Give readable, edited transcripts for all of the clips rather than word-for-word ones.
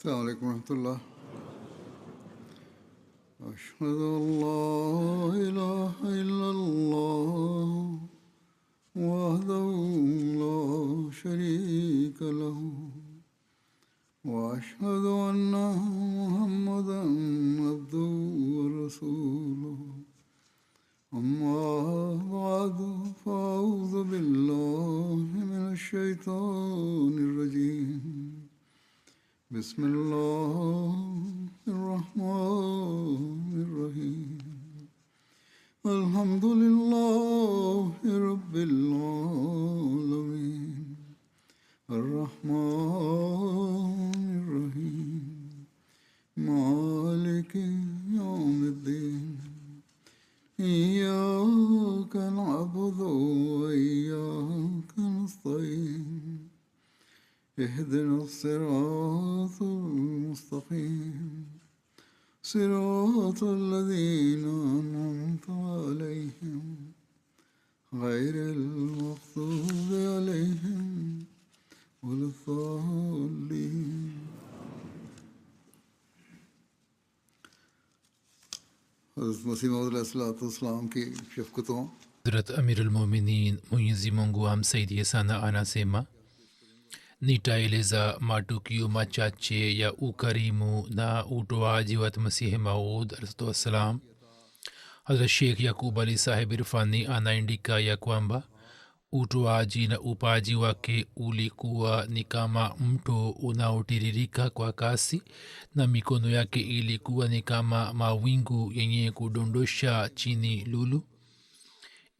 السلام عليكم ورحمة الله. أشهد أن لا إله إلا الله وحده لا شريك له وأشهد أن محمدا عبده ورسوله. أما بعد فأعوذ بالله من الشيطان الرجيم. بسم الله الرحمن الرحيم. الحمد لله رب العالمين الرحمن الرحيم مالك يوم الدين. إياك نعبد وإياك نستعين. اهدنا الصراط المستقيم صراط الذين أنعمت عليهم غير المغضوب عليهم ولا الضالين. حضرت مسیح موعود علیہ السلام کی شفقتوں Hazrat Amir al-Mu'minin Mwenyezi Mungu amsaidie sana anasema, nitaeleza matukio machache ya ukarimu na utoaji wa Masihi Maud alayhi salam. Hazrat Sheikh Yaqub Ali Sahib Irfani anaandika ya kwamba utoaji na upaji wake ulikuwa ni kama mto unaotiririka kwa kasi, na mikono yake ilikuwa ni kama mawingu yenye kudondosha chini lulu.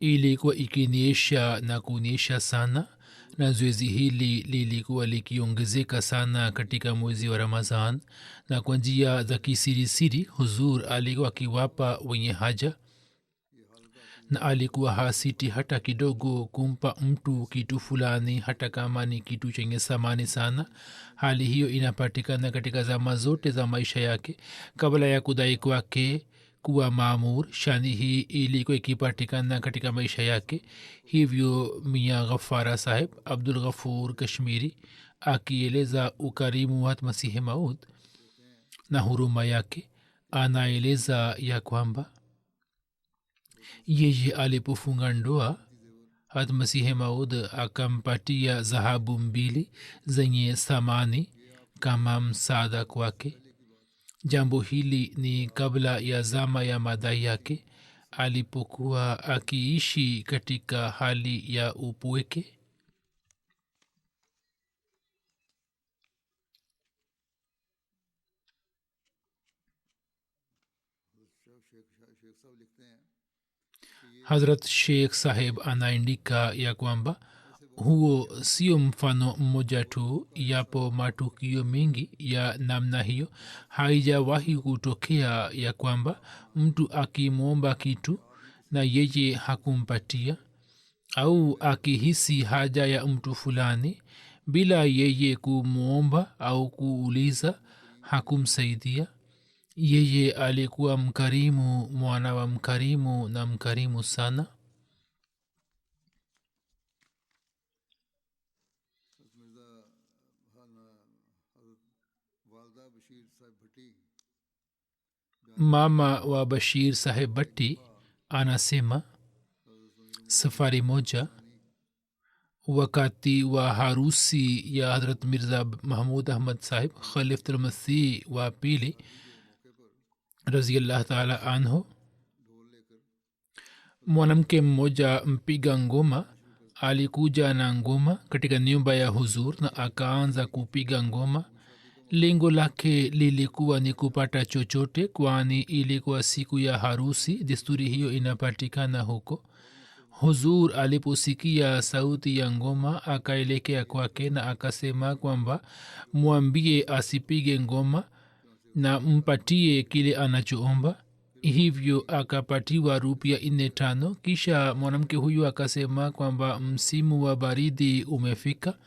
Ilikuwa ikinyesha na kunyesha sana, na zoezi hili lilikuwa likiongezeka sana katika mwezi wa Ramadhan, na kwa njia za kisirisiri huzur alikuwa akiwapa wenye haja, na alikuwa hasiti hata kidogo kumpa mtu kitu fulani, hata kama ni kitu chenye thamani sana. Hali hiyo inapatikana katika zama zote za maisha yake. Kabla ya kudai kwake kuwa maamur, shani hii ilikuwa ikipatikana katika maisha yake. Hivyo Mia Ghaffara Sahib Abdul Ghafur Kashmiri akieleza ukarimu wa Masihi Maud na huruma yake, anaeleza ya kwamba yeye alipofunga ndoa, Hat Masihi Maud akampatia dhahabu 2 zenye thamani kama msaada kwake. Jambo hili ni kabla ya zama ya madai yake, alipokuwa akiishi katika hali ya upweke. Hazrat Sheikh Sahib anaandika ya kwamba huo sio mfano mmoja tu, yapo matukio mengi ya namna hiyo. Haijawahi kutokea ya kwamba mtu akimwomba kitu na yeye hakumpatia, au akihisi haja ya mtu fulani bila yeye kumwomba au kuuliza hakumsaidia. Yeye alikuwa mkarimu, mwana wa mkarimu na mkarimu sana. Mama wa Bashir Saheb Bhatti anasema safari moja wakati wa harusi ya Hazrat Mirza Mahmud Ahmad Sahib Khalifatul Masih wa pili raziyallahu ta'ala anhu, mwanamke mmoja mpiga ngoma alikuja na ngoma katika nyumba ya huzur na akaanza kupiga ngoma. Lengo lake lilikuwa ni kupata chochote, kwani ilikuwa siku ya harusi. Desturi hiyo inapatikana huko. Huzur aliposikia sauti ya ngoma akaelekea kwake na akasema kwamba mwambie asipige ngoma na mpatie kile anachoomba. Hivyo akapatiwa rupia 4-5. Kisha mwanamke huyu akasema kwamba msimu wa baridi umefika,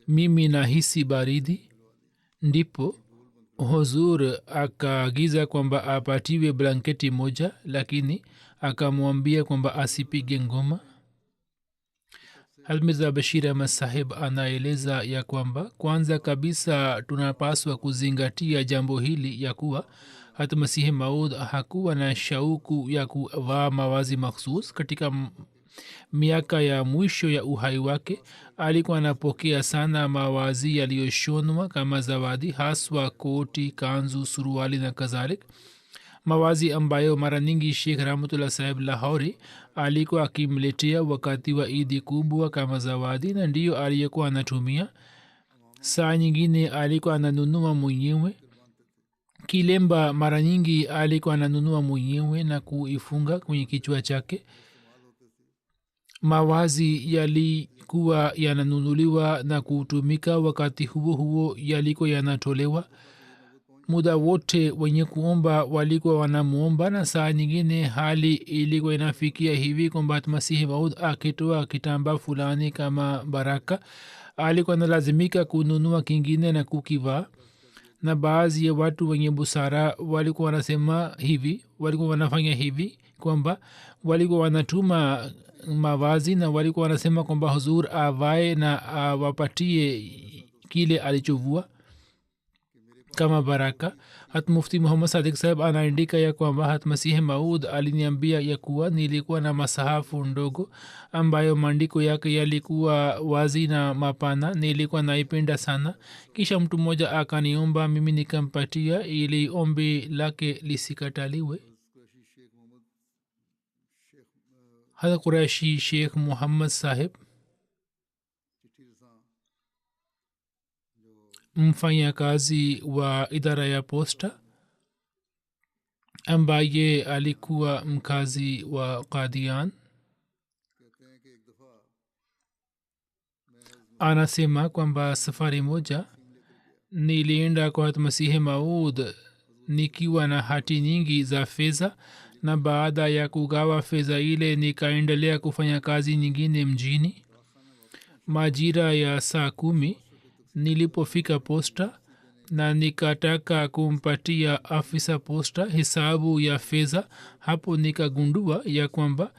mimi nahisi baridi. Ndipo huzur akaagiza kwamba apatiwe blanketi moja, lakini akamwambia kwamba asipige ngoma. Mirza Bashir Ahmad Sahib anaeleza ya kwamba kwanza kabisa tunapaswa kuzingatia jambo hili ya kuwa hata Masihi Maud hakuwa na shauku ya kuvaa mavazi makhsus. Katika miaka ya mwisho ya uhai wake alikuwa anapokea sana mavazi yaliyoshonwa kama zawadi, haswa koti, kanzu, suruali na kadhalik, mavazi ambayo mara nyingi Sheikh Rahmatullah Sahib Lahori alikuwa akimletea wakati wa idi kubwa kama zawadi, na ndiyo aliyekuwa anatumia. Saa nyingine alikuwa ananunua mwenyewe kilemba, mara nyingi alikuwa ananunua mwenyewe na kuifunga kwenye kichwa chake. Mavazi yalikuwa yananunuliwa na kutumika, wakati huo huo yalikuwa yanatolewa. Muda wote wenye kuomba walikuwa wanamuomba, na saa nyingine hali ilikuwa inafikia hivi kwamba Masihi Maud akitoa kitambaa fulani kama baraka alikuwa analazimika kununua kingine na kukivaa. Na baadhi ya watu wenye busara walikuwa wanasema hivi, walikuwa wanafanya hivi kwamba walikuwa wanatuma mavazi na walikuwa wanasema kwamba huzur avae na awapatie kile alichovua kama baraka. Hat Mufti Muhammad Sadiq Sahib anaandika ya kwamba hat Masihi Maud aliniambia ya kuwa nilikuwa na masahafu ndogo ambayo maandiko yake yalikuwa wazi na mapana, nilikuwa naipenda sana. Kisha mtu mmoja akaniomba, mimi nikampatia ili ombi lake lisikataliwe. hata Quraishi Sheikh Muhammad Sahib mfanya kazi wa idara ya posta ambaye alikuwa mkazi wa Qadian anasema kwamba safari moja nilienda kwa Masihi Maud nikiwa na hati nyingi za fedha, na baada ya kugawa fedha ile nikaendelea kufanya kazi nyingine mjini. Majira ya saa 10 nilipofika posta na nikataka kumpatia afisa posta hesabu ya fedha, hapo nikagundua ya kwamba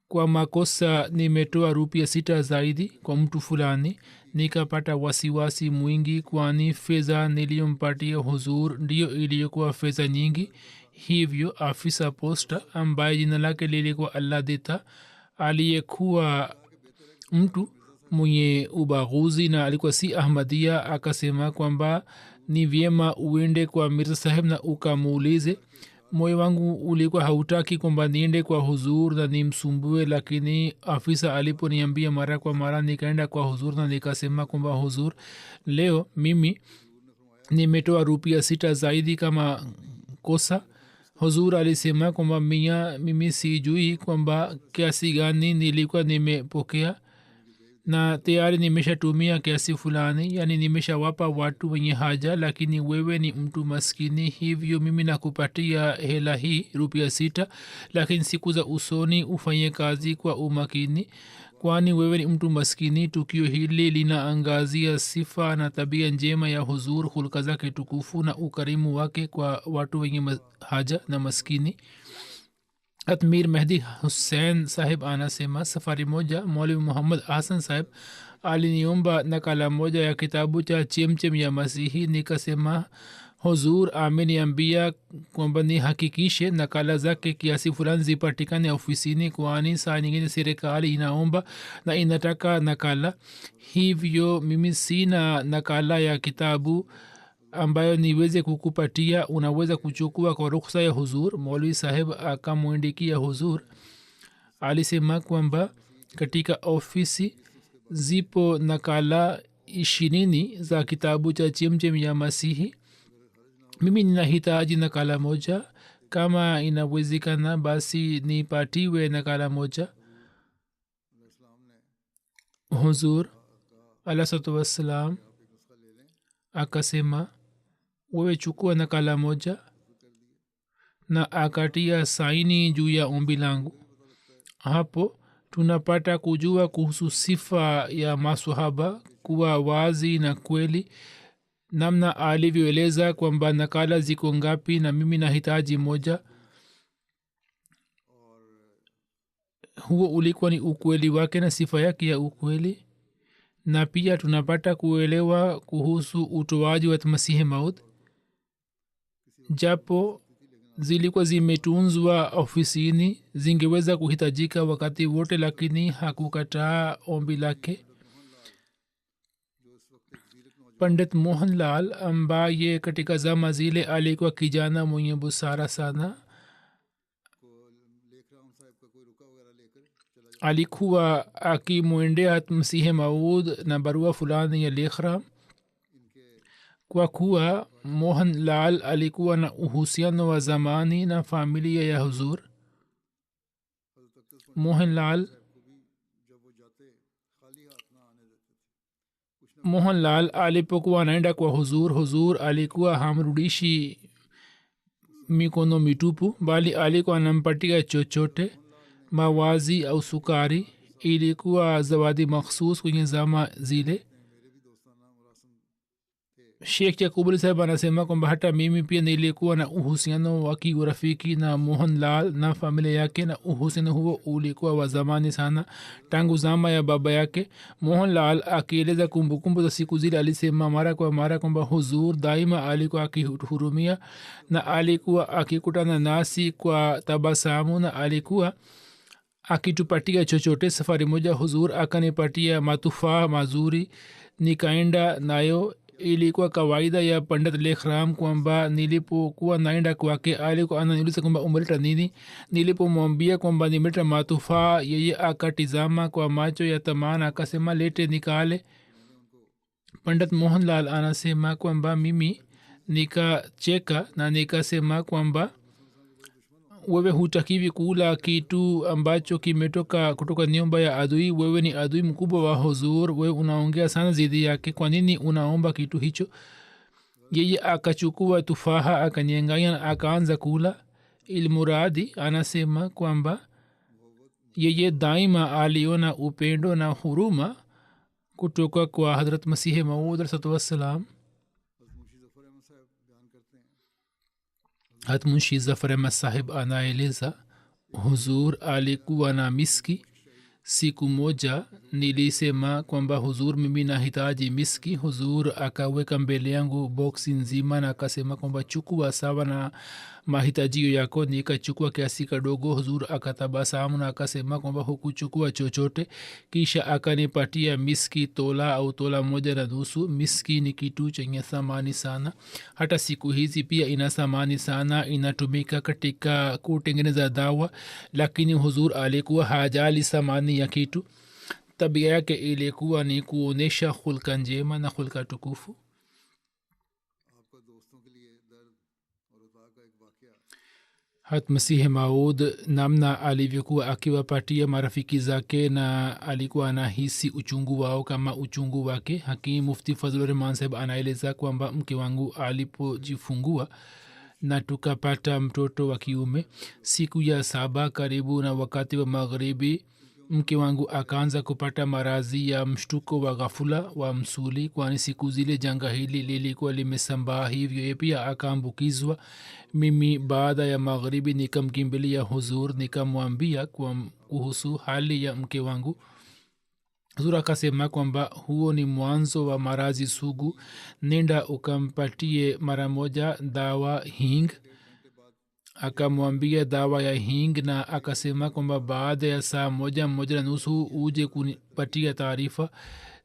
kwa makosa nimetoa rupia 6 zaidi kwa mtu fulani. Nikapata wasiwasi mwingi, kwani fedha niliyompatia huzur ndiyo iliyokuwa fedha nyingi. Hivyo afisa posta ambaye jina lake lilikuwa Allah Deta, aliyekuwa mtu mwenye ubaguzi na alikuwa si Ahmadia, akasema kwamba ni vyema uende kwa Mirza Sahib na ukamuulize. Moyo wangu ulikuwa hautaki kwamba niende kwa huzur na nimsumbue, lakini afisa aliponiambia mara kwa mara nikaenda kwa huzur na nikasema kwamba huzur, leo mimi nimetoa rupia 6 zaidi kama kosa. Huzur alisema kwamba mimi sijui kwamba kiasi gani nilikuwa nimepokea na tayari nimeshatumia kiasi fulani, yani nimeshawapa watu wenye haja, lakini wewe ni mtu maskini, hivyo mimi nakupatia hela hii rupia 6, lakini siku za usoni ufanye kazi kwa umakini, kwani wewe ni mtu maskini. Tukio hili linaangazia sifa na tabia njema ya huzur, hulka zake tukufu na ukarimu wake kwa watu wenye haja na maskini. Mir Mehdi Hussein Sahib anasema safari moja Maulvi Muhammad Hasan Sahib aliniomba nakala moja ya kitabu cha Chemchem ya Masihi. Nikasema huzur ameniambia kwamba nihakikishe nakala zake kiasi fulani zipatikane ofisini, kwani saa nyingine serikali inaomba na inataka nakala. Hivyo mimi sina nakala ya kitabu ambayo niweze kukupatia, unaweza kuchukua kwa rukhsa ya huzur. Maulvi Sahib akamwandikia huzur, alisema kwamba katika ofisi zipo nakala 20 za kitabu cha Chemchem ya Masihi. Mimi ninahitaji nakala moja, kama inawezekana basi nipatiwe nakala moja. Huzur alaihi wassalam akasema wewe chukua nakala moja, na akatia saini juu ya ombi langu. Hapo tunapata kujua kuhusu sifa ya maswahaba kuwa wazi na kweli, namna alivyoeleza kwamba nakala ziko ngapi na mimi nahitaji moja. huo ulikuwa ni ukweli wake na sifa yake ya ukweli. Na pia tunapata kuelewa kuhusu utoaji wa masihi maud. Japo zilikuwa zimetunzwa ofisini, zingeweza kuhitajika wakati wote, lakini hakukataa ombi lake. Pandit Mohanlal ambaye katika zama zile alikuwa kijana mwenye busara sana, alikuwa akimwendea masihi maud na barua fulani ya lekhram. kwa kuwa Mohanlal alikuwa na uhusiano wa zamani na familia ya huzur. Mohanlal alipokuwa anaenda kwa huzur alikuwa hamrudishi mikono mitupu, bali alikuwa anampatia chochote, mawazi au sukari. Ilikuwa zawadi makhsus kwenye zama zile. Sheikh Yakubali saheb anasema kwamba hata mimi pia nilikuwa na uhusiano wa kiurafiki na Mohanlal na familia yake, na uhusiano huo ulikuwa wa zamani sana, tangu zama ya baba yake. Mohanlal akieleza kumbukumbu za siku zile alisema mara kwa mara kwamba huzur daima alikuwa akihurumia na alikuwa akikutana nasi kwa tabasamu na alikuwa akitupatia chochote. Safari moja huzur akanipatia matufaa mazuri, nikaenda nayo. Ilikuwa kawaida ya Pandit Lekhram kwamba nilipokuwa naenda kwake alikuwa ananiuliza kwamba umeleta nini. Nilipomwambia kwamba nimeleta matufaa, yeye akatizama kwa macho ya tamana akasema lete nikale. Pandit Mohanlal anasema kwamba mimi nikacheka na nikasema kwamba wewe hutakiwi kula kitu ambacho kimetoka kutoka nyumba ya adui. Wewe ni adui mkubwa wa huzur, wewe unaongea sana zidi yake, kwa nini unaomba kitu hicho? Yeye akachukua tufaha akanyenganya na akaanza kula. Ilmuradi anasema kwamba yeye daima aliona upendo na huruma kutoka kwa Hazrat Masihi Maud alaihi. Hatmunshi Zafar Ahmad sahib anaeleza huzur alikuwa na miski. Siku moja nilisema kwamba huzur, mimi nahitaji miski. Huzur akaweka mbele yangu boksi nzima na akasema kwamba chukua sawa na mahitajio yako. Nikachukua kiasi kadogo. Huzur akatabasamu na akasema kwamba hukuchukua chochote. Kisha akanipatia miski tola au tola moja na nusu. Miski ni kitu chenye thamani sana, hata siku hizi pia ina thamani sana, inatumika katika kutengeneza dawa. Lakini huzur alikuwa hajali thamani ya kitu. Tabia yake ilikuwa ni kuonesha hulka njema na hulka tukufu. Hat Masihi Maud namna alivyokuwa akiwapatia marafiki zake na alikuwa anahisi uchungu wao kama uchungu wake. Hakim Mufti Fazlur Rahman saheb anaeleza kwamba mke wangu alipojifungua na tukapata mtoto wa kiume, siku ya 7 karibu na wakati wa magharibi, mke wangu akaanza kupata maradhi ya mshtuko wa ghafula wa msuli, kwani siku zile janga hili lilikuwa limesambaa, hivyo pia akaambukizwa. Mimi baada ya magharibi nikamkimbilia huzur, nikamwambia kuhusu hali ya mke wangu. Huzur akasema kwamba huo ni mwanzo wa maradhi sugu, nenda ukampatie mara moja dawa hing. Akamwambia dawa ya hing na akasema kwamba baada ya saa moja na nusu uje kunipatia taarifa.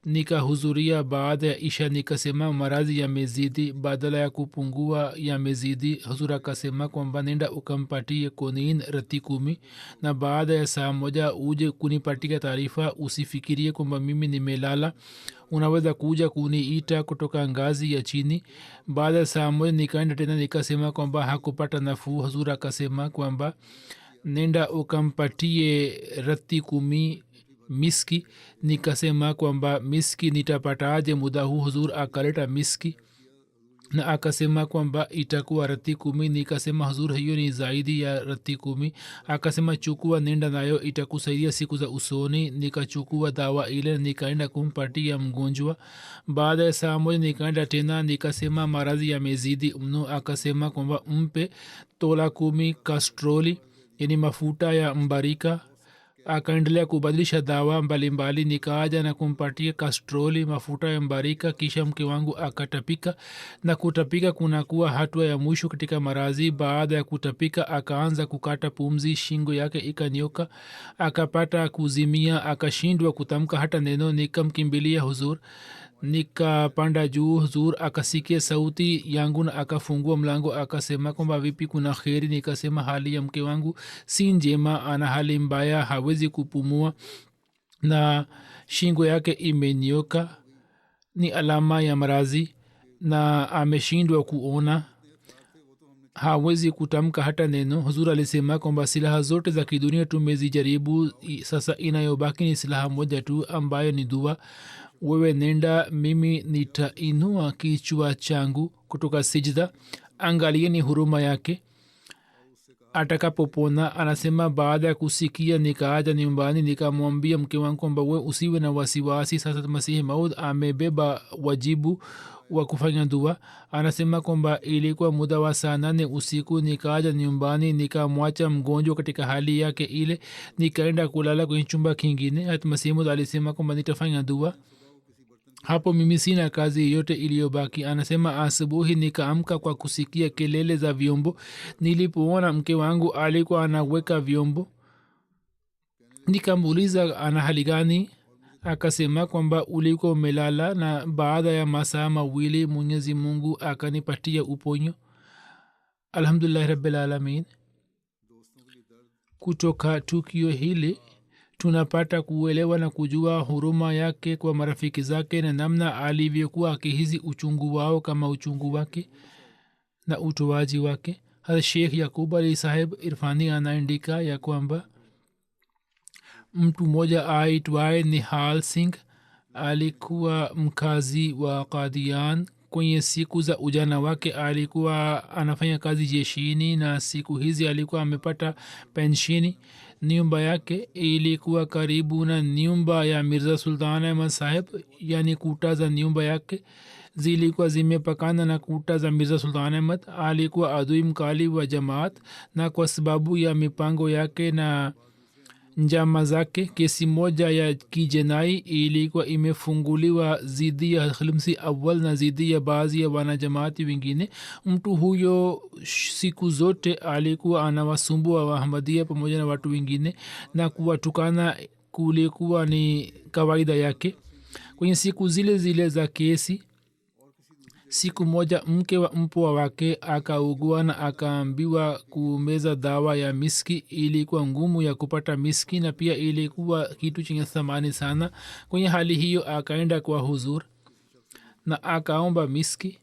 Nikahuzuria baada ya isha, nikasema maradhi yamezidi badala ya kupungua yamezidi. Huzur akasema kwamba nenda ukampatie konin rati 10 na baada ya saa moja uje kunipatia taarifa. Usifikirie kwamba mimi nimelala, unaweza kuja kuniita kutoka ngazi ya chini. Baada ya saa moja nikaenda tena nikasema kwamba hakupata nafuu. Huzur akasema kwamba nenda ukampatie rati 10 miski. Nikasema kwamba miski nitapataje muda huu? Huzur akaleta miski na akasema kwamba itakuwa rati 10. Nikasema huzur, hiyo ni zaidi ya rati 10. Akasema chukua, nenda nayo, itakusaidia siku za usoni. Nikachukua dawa ile nikaenda kumpatia mgonjwa. Baada ya saa moja nikaenda tena nikasema maradhi yamezidi mno. Akasema kwamba mpe tola 10 kastroli, yani mafuta ya mbarika. akaendelea kubadilisha dawa mbalimbali. Nikaaja na kumpatia kastroli, mafuta ya mbarika. Kisha mke wangu akatapika, na kutapika kunakuwa hatua ya mwisho katika marazi. Baada ya kutapika akaanza kukata pumzi, shingo yake ikanyoka, akapata kuzimia, akashindwa kutamka hata neno. Nikamkimbilia huzur, nikapanda juu. Huzur akasikia sauti yangu na akafungua mlango, akasema kwamba vipi, kuna kheri? Nikasema hali ya mke wangu si njema, ana hali mbaya, hawezi kupumua na shingo yake imenyoka, ni alama ya marazi, na ameshindwa kuona, hawezi kutamka hata neno. Huzur alisema kwamba silaha zote za kidunia tumezijaribu, sasa inayobaki ni silaha moja tu ambayo ni dua. Wewe nenda, mimi nitainua kichwa changu kutoka sijda. Angalieni huruma yake atakapopona. Anasema baada ya kusikia nikaaja nyumbani, nikamwambia mke wangu kwamba we usiwe na wasiwasi, sasa Masihi Maud amebeba wajibu wa kufanya dua. Anasema kwamba ilikuwa muda wa saa 8 usiku. Nikaaja nyumbani, nikamwacha mgonjwa katika hali yake ile, nikaenda kulala kwenye chumba kingine. Hata Masihi Maud alisema kwamba nitafanya dua. Hapo mimi sina kazi yote iliyobaki. Anasema asubuhi nikaamka kwa kusikia kelele za vyombo. Nilipoona mke wangu alikuwa anaweka vyombo, nikamuuliza ana hali gani. Akasema kwamba ulikuwa umelala, na baada ya masaa mawili Mwenyezi Mungu akanipatia uponyo. Alhamdulillah rabbil alamin. Kutoka tukio hili tunapata kuelewa na kujua huruma yake kwa marafiki zake na namna alivyokuwa akihisi uchungu wao kama uchungu wake na utoaji wake. Hata Sheikh Yaqub Ali Saheb Irfani anaandika ya kwamba mtu mmoja aitwaye Nihal Singh alikuwa mkazi wa Qadian. Kwenye siku za ujana wake alikuwa anafanya kazi jeshini, na siku hizi alikuwa amepata penshini. Nyumba yake ilikuwa karibu na nyumba ya Mirza Sultan Ahmad Saheb, yani kuta za nyumba yake zilikuwa zimepakana na kuta za Mirza Sultan Ahmad. Alikuwa adui mkali wa Jamaat, na kwa sababu ya mipango yake na njama zake, kesi moja ya kijinai ilikuwa imefunguliwa zidi ya Khilmsi Awal na zidi ya baadhi ya wanajamaati wengine. Mtu huyo siku zote alikuwa anawasumbua Waahmadia pamoja na watu wengine, na kuwatukana kulikuwa ni kawaida yake. Kwenye siku zile zile za kesi, siku moja mke wa mpwa wake akaugua na akaambiwa kumeza dawa ya miski. Ilikuwa ngumu ya kupata miski, na pia ilikuwa kitu chenye thamani sana. Kwenye hali hiyo akaenda kwa huzur na akaomba miski.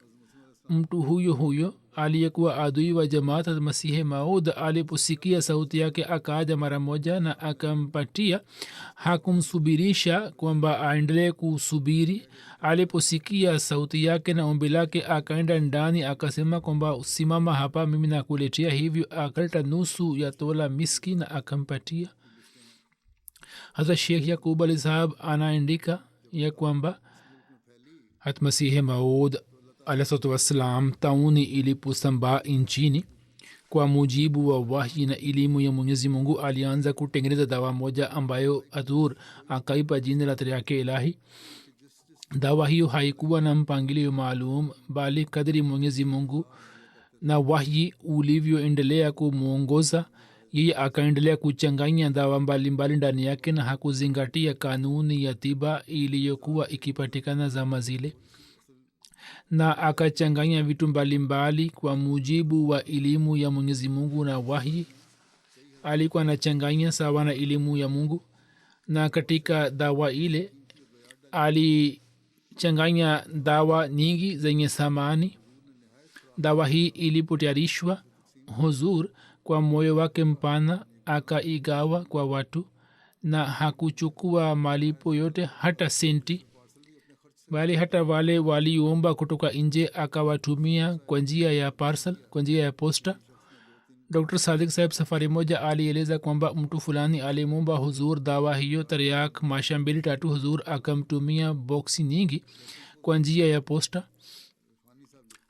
Mtu huyo aliyekuwa adui wa Jamaat Masihi Maud aliposikia sauti yake akaaja mara moja na akampatia. Hakumsubirisha kwamba aendelee kusubiri. Aliposikia sauti yake na ombi lake akaenda ndani, akasema kwamba simama hapa, mimi nakuletea. Hivyo akaleta nusu ya tola miski na akampatia. Hata Sheikh Yaqub Ali Sahab anaandika ya kwamba hata Masihi Maud alayhi wassalam tauni iliposambaa nchini, kwa mujibu wa wahi na elimu ya Mwenyezi Mungu, alianza kutengeneza dawa moja ambayo Adhur akaipa jina la Tiryake Ilahi. Dawa hiyo haikuwa na mpangilio maalum, bali kadri Mwenyezi Mungu na wahi ulivyoendelea kumwongoza yeye, akaendelea kuchanganya dawa mbalimbali ndani yake, na hakuzingatia kanuni ya tiba iliyokuwa ikipatikana zama zile, na akachanganya vitu mbalimbali kwa mujibu wa elimu ya Mwenyezi Mungu na wahi. Alikuwa anachanganya sawa na elimu ya Mungu, na katika dawa ile alichanganya dawa nyingi zenye thamani. Dawa hii ilipotayarishwa, Huzur kwa moyo wake mpana akaigawa kwa watu, na hakuchukua malipo yote hata senti, bali hata wale waliomba kutoka nje akawatumia kwa njia ya parcel, kwa njia ya posta. Dr. Sadiq Saheb safari moja alieleza kwamba mtu fulani alimwomba Huzur dawa hiyo Taryak masha 2-3. Huzur akamtumia boksi nyingi kwa njia ya posta.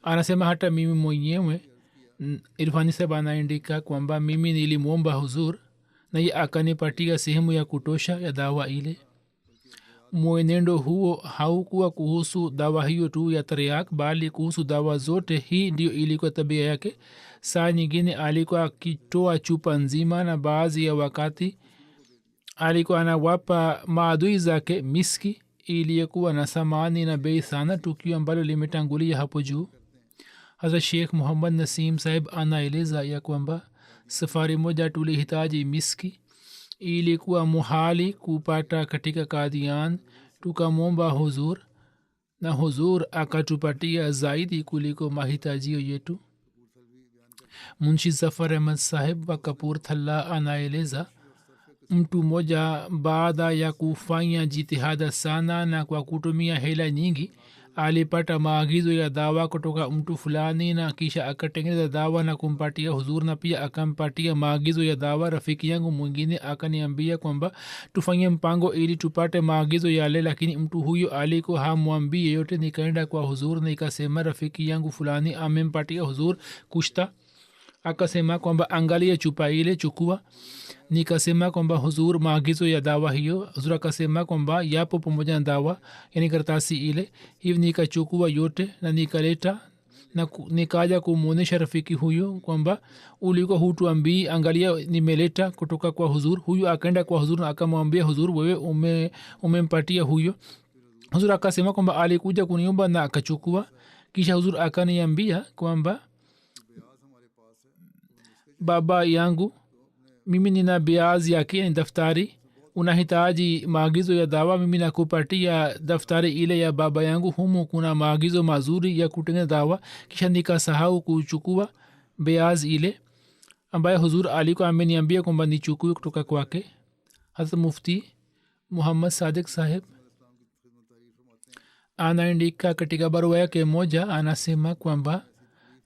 Anasema hata mimi mwenyewe, Irfani Saheb anaandika kwamba mimi nilimwomba Huzur na ye akanipatia sehemu ya kutosha ya dawa ile. Mwenendo huo haukuwa kuhusu dawa hiyo tu ya tariak, bali kuhusu dawa zote. Hii ndio ilikuwa tabia yake. Saa nyingine alikuwa akitoa chupa nzima, na baadhi ya wakati alikuwa anawapa maadui zake miski iliyokuwa na samani na bei sana, tukio ambalo limetangulia hapo juu. Hazrat Sheikh Muhammad Nasim Sahib anaeleza ya kwamba safari moja tulihitaji miski, ilikuwa muhali kupata katika Kadian. Tukamwomba huzur na huzur akatupatia zaidi kuliko mahitajio yetu. Munshi Zafar Ahmad Sahib wa Kapurthala anaeleza, mtu mmoja baada ya kufanya jitihada sana na kwa kutumia hela nyingi alipata maagizo ya dawa kutoka mtu fulani, na kisha akatengeneza dawa na kumpatia huzur, na pia akampatia maagizo ya dawa. Rafiki yangu mwingine akaniambia kwamba tufanye mpango ili tupate maagizo yale, lakini mtu huyo aliko hamwambii yeyote. Nikaenda kwa huzur na ikasema rafiki yangu fulani amempatia huzur kushta. Akasema kwamba angalia chupa ile, chukua. Nikasema kwamba huzur maagizo ya dawa hiyo. Huzur akasema kwamba yapo pamoja na dawa, yani karatasi ile. Hivi nikachukua yote na nikaleta, na nikaja kumwonyesha rafiki huyo kwamba ulikuwa hutuambii, angalia nimeleta kutoka kwa huzur. Huyo akaenda kwa huzur na akamwambia huzur, wewe umempatia huyo. Huzur akasema kwamba alikuja kuniomba na akachukua. Kisha huzur akaniambia kwamba baba yangu, mimi nina biazi yake, ni daftari, unahitaji maagizo ya dawa, mimi nakupatia daftari ile ya baba yangu, humu kuna maagizo mazuri ya kutengeneza dawa. Kisha nikasahau kuchukua biazi ile ambaye huzur alikuwa ameniambia kwamba nichukue kutoka kwake. Hazrat Mufti Muhammad Sadiq Sahib anaandika katika barua yake moja, anasema kwamba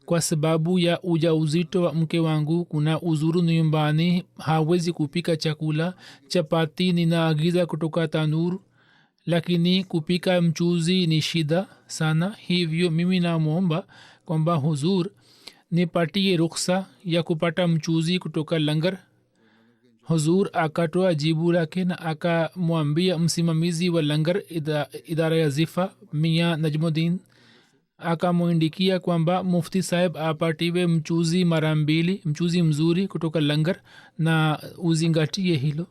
kwa sababu ya ujauzito wa mke wangu kuna uzuru nyumbani, hawezi kupika chakula. Chapati ninaagiza kutoka tanur, lakini kupika mchuzi ni shida sana. Hivyo mimi namwomba kwamba huzur nipatie ruksa ya kupata mchuzi kutoka langar. Huzur akatoa jibu lake na akamwambia msimamizi wa langar idara ya zifa Mia Najmuddin, akamwindikia kwamba mufti sahib apatiwe mchuzi mara mbili, mchuzi mzuri kutoka langar, na uzingatie hilo.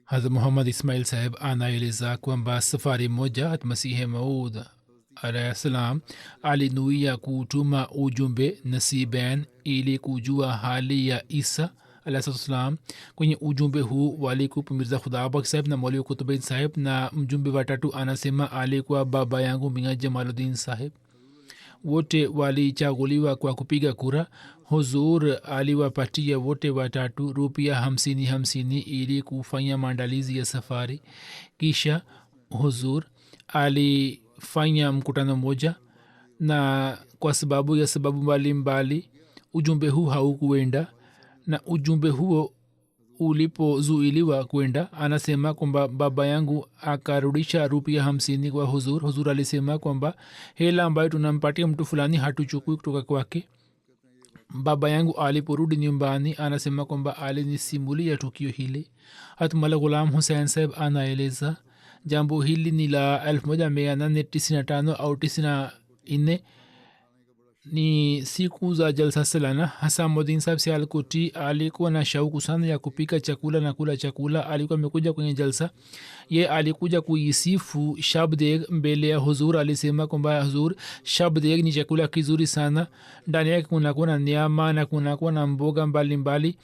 Hazrat Muhammad Ismail sahib anaeleza kwamba safari moja Masihi Maud alayhi salam alinuia kutuma ujumbe Nasiben ili kujua hali ya Isa alayhi salam. Kwenye ujumbe huu walikuwa Mirza Khudabak sahib na Maulvi Kutubuddin sahib, na mjumbe watatu anasema alikuwa baba yangu Mia Jamaluddin sahib. Wote walichaguliwa kwa kupiga kura. Huzur aliwapatia wote watatu rupia 50 ili kufanya maandalizi ya safari. Kisha huzur alifanya mkutano moja, na kwa sababu ya sababu mbalimbali ujumbe huu haukuenda, na ujumbe huo ulipozuiliwa kwenda, anasema kwamba baba yangu akarudisha rupia 50 kwa huzur. Huzur alisema kwamba hela ambayo tunampatia mtu fulani hatuchukui kutoka kwake. Baba yangu aliporudi nyumbani, anasema kwamba alinisimulia tukio hili. Hatmala Ghulam Hussain sahib anaeleza jambo hili ni la 1895 au 94, ni siku za jalsa salana. Hasamuddin sahib Sialkoti alikuwa na shauku sana ya kupika chakula na kula chakula. Alikuwa amekuja kwenye jalsa, ye alikuja kuisifu shabdeg mbele ya huzur. Alisema kwamba huzur, shabdeg ni chakula kizuri sana, ndani yake kunakuwa na nyama na kunakuwa na mboga mbalimbali,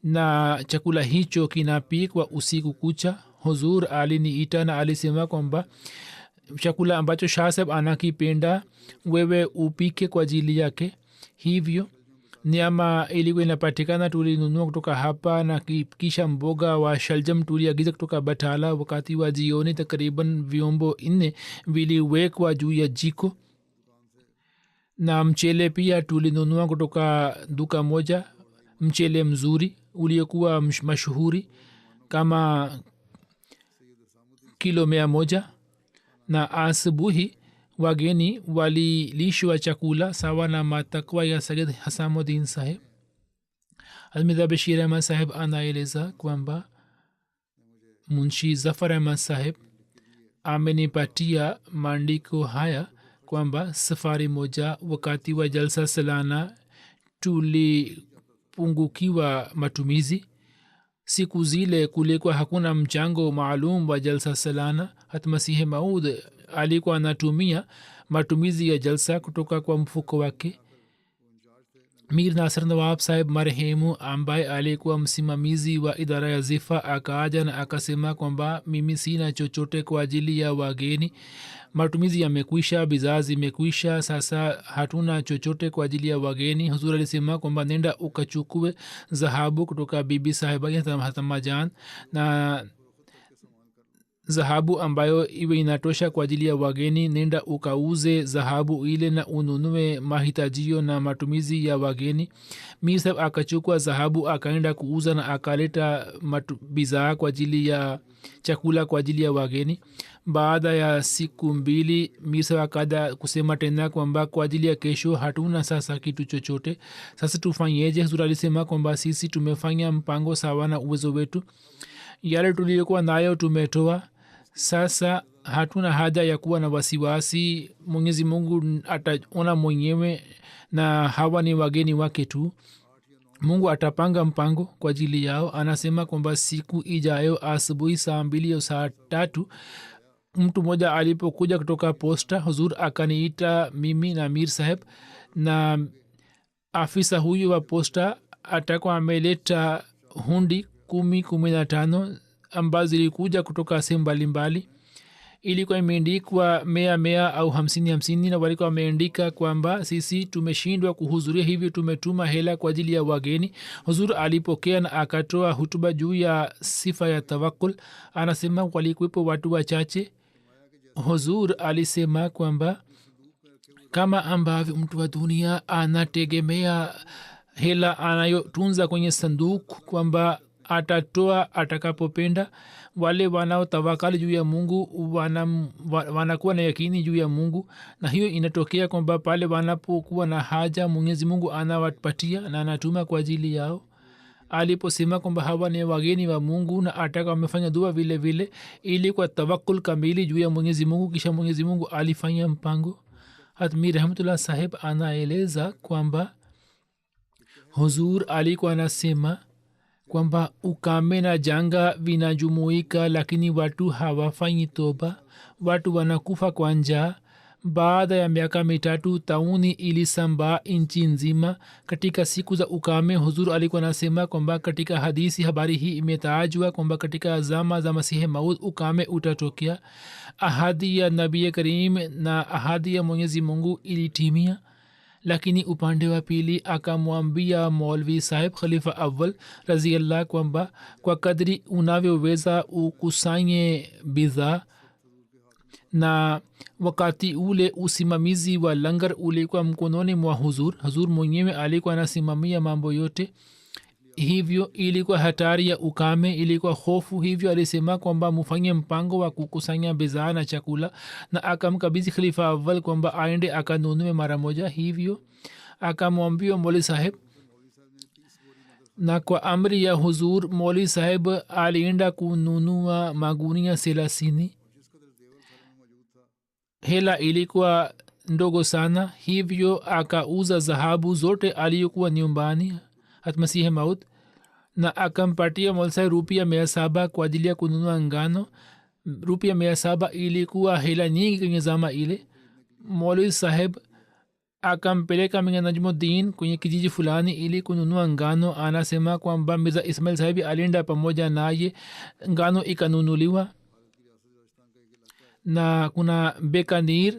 na chakula hicho kinapikwa usiku kucha. Huzur aliniita na alisema kwamba chakula ambacho Shah Sahib anakipenda wewe upike kwa ajili yake. Hivyo nyama ilikuwa inapatikana, tulinunua kutoka hapa, na kisha mboga wa shaljam tuliagiza kutoka Batala. Wakati wa jioni takriban vyombo 4 viliwekwa juu ya jiko, na mchele pia tulinunua kutoka duka moja, mchele mzuri uliokuwa mashuhuri kama kilo 100. Na asubuhi wageni walilishwa chakula sawa na matakwa ya Sayyid Hasamuddin sahib. Mirza Bashir Ahmad Sahib anaeleza kwamba Munshi Zafar Ahmad Sahib amenipatia maandiko haya kwamba safari moja wakati wa jalsa salana tulipungukiwa matumizi. Siku zile kulikuwa hakuna mchango maalum wa jalsa salana. Hat Masihi Maud alikuwa anatumia matumizi ya jalsa kutoka kwa mfuko wake. Mir Nasr Nawab Sahib marehemu ambaye alikuwa msimamizi wa idara ya zifa akaja na akasema kwamba mimi sina chochote kwa ajili ya wageni, matumizi yamekwisha, bidhaa zimekwisha, sasa hatuna chochote kwa ajili ya wageni. Huzur alisema kwamba nenda ukachukue dhahabu kutoka bibi sahiba ya Hatamajan na dhahabu ambayo iwe inatosha kwa ajili ya wageni, nenda ukauze dhahabu ile na ununue mahitajio na matumizi ya wageni. Mir Sahib akachukua dhahabu akaenda kuuza na akaleta bidhaa kwa ajili ya chakula kwa ajili ya wageni. Baada ya siku mbili Mir Sahib akaja kusema tena kwamba kwa ajili ya kesho hatuna sasa kitu chochote, sasa tufanyeje? Huzur alisema kwamba sisi tumefanya mpango sawa na uwezo wetu, yale tuliokuwa nayo tumetoa, sasa hatuna haja ya kuwa na wasiwasi. Mwenyezi Mungu ataona mwenyewe na hawa ni wageni wake tu, Mungu atapanga mpango kwa ajili yao. Anasema kwamba siku ijayo asubuhi saa 2 au saa 3 mtu mmoja alipokuja kutoka posta, huzur akaniita mimi na Mir Sahib, na afisa huyu wa posta atakuwa ameleta hundi 10-15 ambazo zilikuja kutoka sehemu mbalimbali. Ilikuwa imeandikwa 100 au 50 na walikuwa wameandika kwamba sisi tumeshindwa kuhudhuria, hivyo tumetuma hela kwa ajili ya wageni. Huzur alipokea na akatoa hutuba juu ya sifa ya tawakkul. Anasema walikuwepo watu wachache. Huzur alisema kwamba kama ambavyo mtu wa dunia anategemea hela anayotunza kwenye sanduku kwamba atatoa atakapopenda, wale wanaotawakali juu ya Mungu wanakuwa na yakini juu ya Mungu, na hiyo inatokea kwamba pale wanapokuwa na haja Mwenyezi Mungu anawapatia na anatuma kwa ajili yao. Aliposema kwamba hawa ni wageni wa Mungu na ataka wamefanya dua vile vile ili kwa tawakkul kamili juu ya Mwenyezi Mungu, kisha Mwenyezi Mungu alifanya mpango. Hatmi Rahmatullah Sahib anaeleza kwamba Huzur alikuwa anasema kwamba ukame na janga vinajumuika, lakini watu hawafanyi toba, watu wanakufa kwa njaa. Baada ya miaka 3 tauni ilisambaa nchi nzima katika siku za ukame. Huzur alikuwa anasema kwamba katika hadithi habari hii imetajwa kwamba katika zama za Masihi Maud ukame utatokea. Ahadi ya Nabii Karim na ahadi ya Mwenyezi Mungu ilitimia, lakini upande wa pili akamwambia Maulvi Sahib Khalifa Awwal raziyallah kwamba kwa kadri unavyoweza ukusanye bidhaa. Na wakati ule usimamizi wa langar ulikuwa mkononi mwa Huzur. Huzur mwenyewe alikuwa anasimamia mambo yote, hivyo ilikuwa hatari ya ukame, ilikuwa hofu. Hivyo alisema kwamba mufanye mpango wa kukusanya bidhaa na chakula, na akamkabidhi Khalifa Awwal kwamba aende akanunue mara moja. Hivyo akamwambia Maulvi Sahib, na kwa amri ya Huzur Maulvi Sahib alienda kununua magunia 30. Hela ilikuwa ndogo sana, hivyo akauza dhahabu zote aliyokuwa nyumbani Hatmasihi Maud, na akampatia Maulvi Sahib rupia 700 kwa ajili ya kununua ngano. Rupia 700 ilikuwa hela nyingi kwenye zama ile. Maulvi Sahib akampeleka Mirza Najmuddin kwenye kijiji fulani ili kununua ngano. Anasema kwamba Mirza Ismail Sahib alienda pamoja naye, ngano ikanunuliwa. Na kuna Bekanir,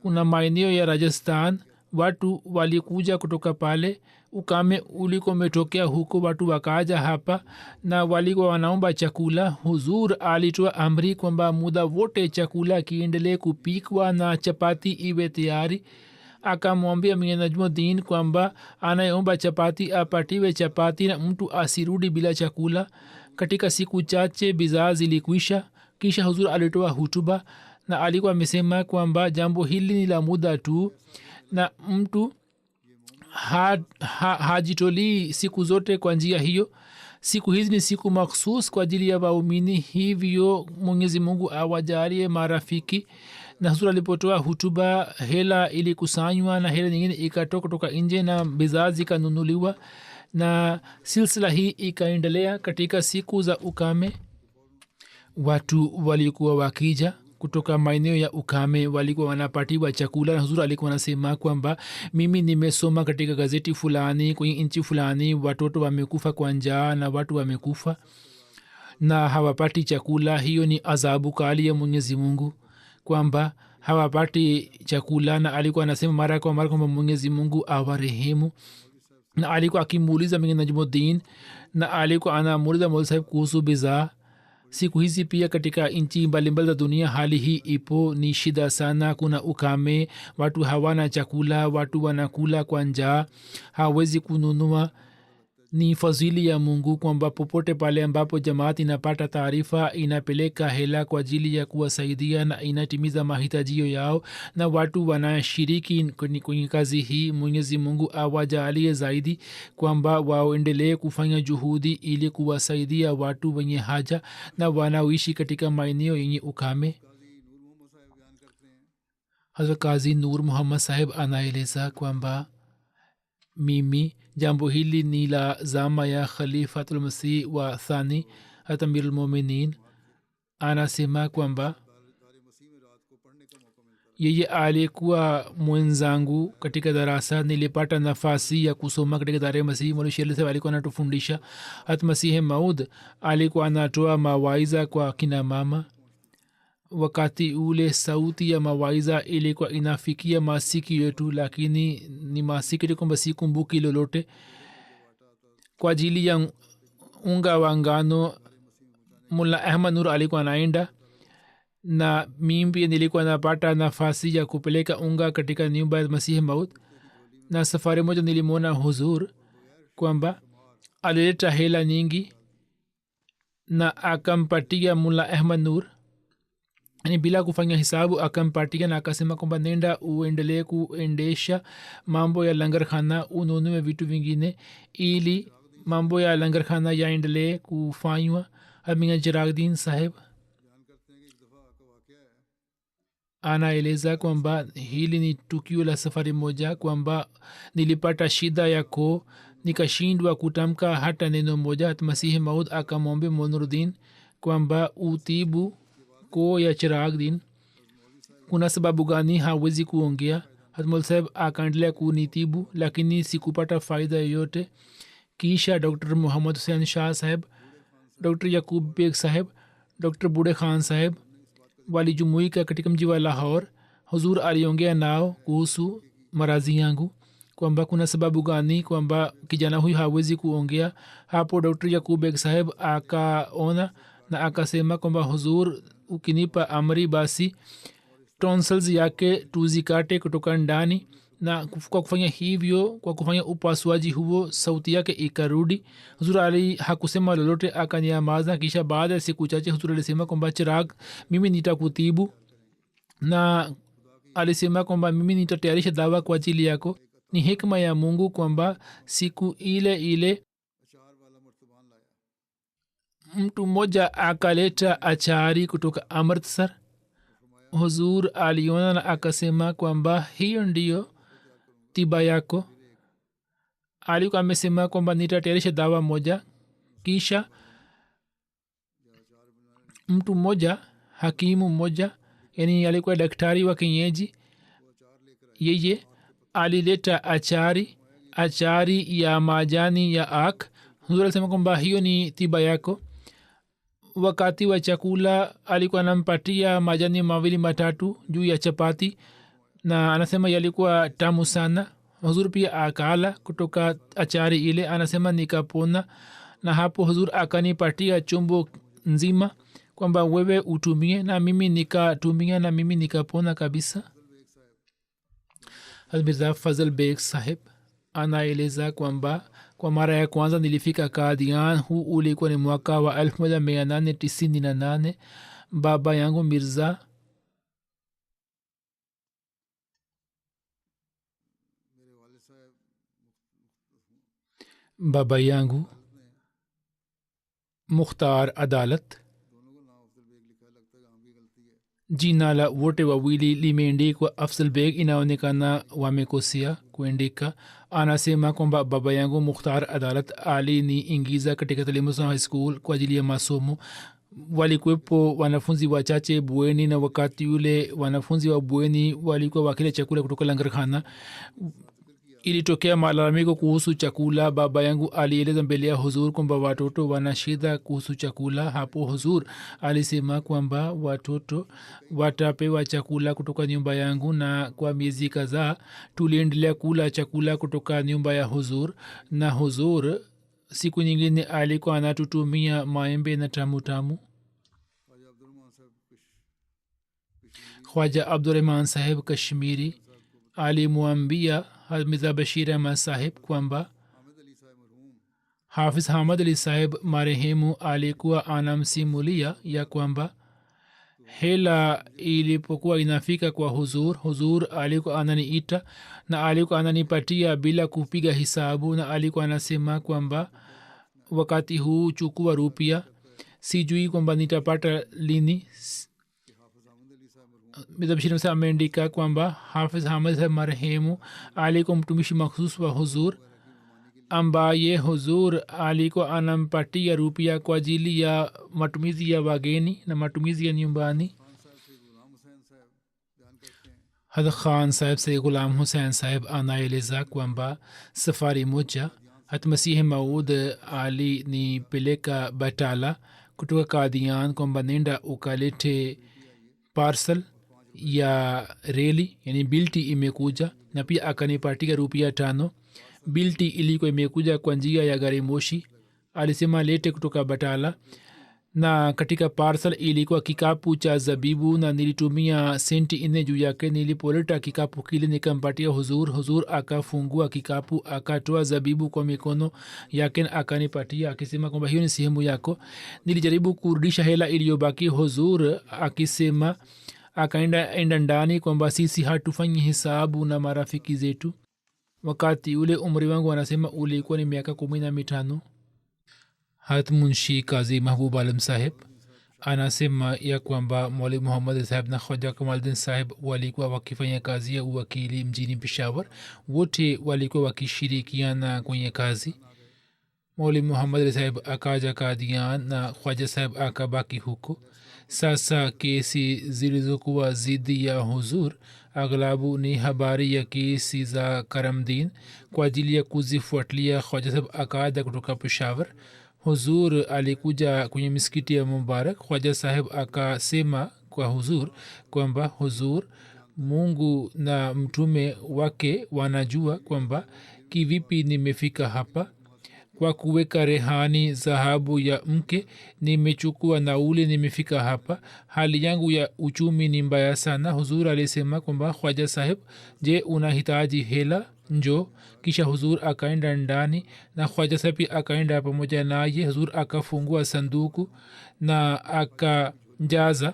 kuna maeneo ya Rajasthan, watu walikuja kutoka pale. Ukame uliko umetokea huko, watu wakaja hapa na walikuwa wanaomba chakula. Huzur alitoa amri kwamba muda wote chakula kiendelee kupikwa na chapati iwe tayari. Akamwambia Mirza Najmuddin kwamba anayeomba chapati apatiwe chapati na mtu asirudi bila chakula. Katika siku chache bidhaa zilikwisha. Kisha Huzur alitoa hutuba na alikuwa amesema kwamba jambo hili ni la muda tu, na mtu hajitolii siku zote kwa njia hiyo. Siku hizi ni siku makhsus kwa ajili ya waumini, hivyo mwenyezi mungu awajalie marafiki. Na huzur alipotoa hutuba, hela ilikusanywa na hela nyingine ikatoka kutoka nje na bidhaa zikanunuliwa, na silsila hii ikaendelea. Katika siku za ukame watu walikuwa wakija kutoka maeneo ya ukame, walikuwa wanapatiwa chakula. Na huzur alikuwa anasema kwamba mimi nimesoma katika gazeti fulani kwenye nchi fulani watoto wamekufa kwa njaa na watu wamekufa na hawapati chakula. Hiyo ni adhabu kali ya mwenyezi mungu kwamba hawapati chakula. Na alikuwa anasema mara kwa mara kwamba mwenyezi mungu awarehemu. Na alikuwa akimuuliza mwenye Najmuddin, na alikuwa anamuuliza Maulana Sahib kuhusu bidhaa. Siku hizi pia katika nchi mbalimbali za dunia hali hii ipo, ni shida sana. Kuna ukame, watu hawana chakula, watu wanakula kwa njaa, hawezi kununua. Ni fadhili ya mungu kwamba popote pale ambapo jamaat inapata taarifa inapeleka hela kwa ajili ya kuwasaidia na inatimiza mahitajio yao, na watu wanashiriki kwenye kazi hii. mwenyezi mungu awajalie zaidi kwamba waendelee kufanya juhudi ili kuwasaidia watu wenye haja na wanaoishi katika maeneo yenye ukame. Hazrat Kazi Nur Muhammad Sahib anaeleza kwamba mimi jambo hili ni la zama ya Khalifatulmasih wa Thani Hazrat Amirul Mominin. Anasema kwamba yeye alikuwa mwenzangu katika darasa. Nilipata nafasi ya kusoma katika Dar Masih. Maulana Sherali Sahib alikuwa anatufundisha. Hazrat Masih Maud alikuwa anatoa mawaiza kwa kina mama. Wakati ule sauti ya mawaiza ilikuwa inafikia masiki yetu, lakini ni masiki yetu kwamba sikumbuki lolote. Kwa ajili ya unga wa ngano Mullah Ahmad Nur alikuwa anaenda, na mimi pia nilikuwa napata nafasi ya kupeleka unga katika nyumba ya Masihi Maud. Na safari moja nilimwona huzur kwamba alileta hela nyingi na akampatia Mullah Ahmad Nur, yani bila kufanya hisabu akampatia, na akasema kwamba nenda uendelee kuendesha mambo ya langarkhana, ununue vitu vingine ili mambo ya langarkhana yaendelee kufanywa. Amina Jiraddin Sahib anaeleza kwamba hili ni tukio la safari moja, kwamba nilipata shida yako nikashindwa kutamka hata neno moja. Hat Masihi Maud akamwombe Nuruddin kwamba utibu ko ya Chiraddin, kuna sababu gani hawezi kuongea? Hatmul Sahib akaendelea kunitibu, lakini sikupata faida yoyote. Kisha Dr. Muhammad Hussain Shah Sahib, Dr. Yakub Beg Sahib, Dr. Bude Khan Sahib walijumuika katika mji wa Lahore. Huzur aliongea nao kuhusu marazi yangu kwamba kuna sababu gani kwamba kijana huyu hawezi kuongea. Hapo Dr. Yakub Beg Sahib akaona na akasema kwamba huzur, ukinipa amri basi tonsils yake tuzikate kutoka ndani. Na kwa kufanya hivyo, kwa kufanya upasuaji huo, sauti yake ikarudi. Huzur Ali hakusema lolote, akanyamaza. Kisha baada ya siku chache Huzur alisema kwamba Chirag, mimi nitakutibu, na alisema kwamba mimi nitatayarisha dawa kwa ajili yako. Ni hikma ya mungu kwamba siku ile ile mtu mmoja akaleta achari kutoka Amritsar. Huzur aliona na akasema kwamba hiyo ndiyo tiba yako. Alikuwa amesema kwamba nitatayarisha dawa moja. Kisha mtu mmoja, hakimu mmoja, yani alikuwa daktari wa kienyeji, yeye alileta achari ya majani ya ak. Huzur alisema kwamba hiyo ni tiba yako. Wakati wa chakula alikuwa anampatia majani mawili matatu juu ya chapati, na anasema yalikuwa tamu sana. Huzur pia akala kutoka achari ile, anasema nikapona. Na hapo Huzur akanipatia chombo nzima kwamba wewe utumie, na mimi nikatumia na mimi nikapona kabisa. Mirza Fazl Beg Sahib anaeleza kwamba kwa mara ya kwanza nilifika Kadian. Huu ulikuwa ni mwaka wa 1898. Baba yangu Mirza baba yangu Mukhtar Adalat. Jina la wote wawili limeandikwa Afzal Beg, inaonekana wamekosea kuandika. Anasema kwamba baba yangu Mukhtar Adalat aliniingiza katika Talimus High School kwa ajili ya masomo. Walikuwepo wanafunzi wachache bweni, na wakati ule wanafunzi wa bweni walikuwa wakila chakula kutoka langarkhana. Ilitokea malalamiko kuhusu chakula. Baba yangu alieleza mbele ya huzur kwamba watoto wana shida kuhusu chakula. Hapo huzur alisema kwamba watoto watapewa chakula kutoka nyumba yangu, na kwa miezi kadhaa tuliendelea kula chakula kutoka nyumba ya huzur. Na huzur siku nyingine alikuwa anatutumia maembe na tamu. Khwaja Abdurrahman Saheb Kashmiri alimwambia Mirza Bashir Ahmad Saheb kwamba Hafiz Hamad Ali Saheb marehemu alikuwa anamsimulia ya kwamba hela ilipokuwa inafika kwa huzur alikuwa ananiita na alikuwa ananipatia bila kupiga hisabu, na alikuwa anasema kwamba wakati huu chukua rupia, sijui kwamba nitapata lini. Mirza Bashir Ahmad ameandika kwamba Hafiz Hamad Saheb marehemu alikuwa mtumishi makhsus wa huzur, ambaye huzur alikuwa anampatia rupia kwa ajili ya matumizi ya wageni na matumizi ya nyumbani. Hadrat Khan Saheb se Ghulam Hussain Saheb anaeleza kwamba safari moja Hat Masihi Maud alinipeleka Batala kutoka Kadian kwamba nenda ukalete parcel ya reli, yani bilti imekuja, na pia akanipatia rupia 5. Bilti ilikuwa imekuja kwa njia ya gari moshi. Alisema lete kutoka Batala, na katika parcel ilikuwa kikapu cha zabibu, na nilitumia senti 4 juu yake. Nilipoleta kikapu kile nikampatia huzur akafungua kikapu, akatoa zabibu kwa mikono yake akanipatia, akisema kwamba hiyo ni sehemu yako. Nilijaribu kurudisha hela iliyobaki. Huzur akisema akaenda ndani kwamba sisi hatufanyi hisabu na marafiki zetu. Wakati ule umri wangu anasema ulikuwa ni miaka 15. Hat Munshi Kazi Mahbub Alam Saheb anasema ya kwamba Maulvi Muhammad Saheb na Khwaja Kamaluddin Saheb walikuwa wakifanya kazi ya uwakili mjini Peshawar. Wote walikuwa wakishirikiana kwenye kazi. Maulvi Muhammad Saheb akaja Kadian na Khwaja Saheb akabaki huko. Sasa kesi zilizokuwa zidi ya huzur aghlabu ni habari ya kesi za Karamdin. Kwa ajili ya kuzifuatilia Khwaja Saheb akaja kutoka Peshawar. Huzur alikuja kwenye misikiti ya Mubarak. Khwaja Saheb akasema kwa huzur kwamba huzur, Mungu na mtume wake wanajua kwamba kivipi nimefika hapa. Kwa kuweka rehani dhahabu ya mke nimechukua nauli, nimefika hapa. Hali yangu ya uchumi ni mbaya sana. Huzur alisema kwamba Khwaja Saheb, je, unahitaji hela? Njo. Kisha huzur akaenda ndani na Khwaja Saheb akaenda pamoja naye. Huzur akafungua sanduku na akajaza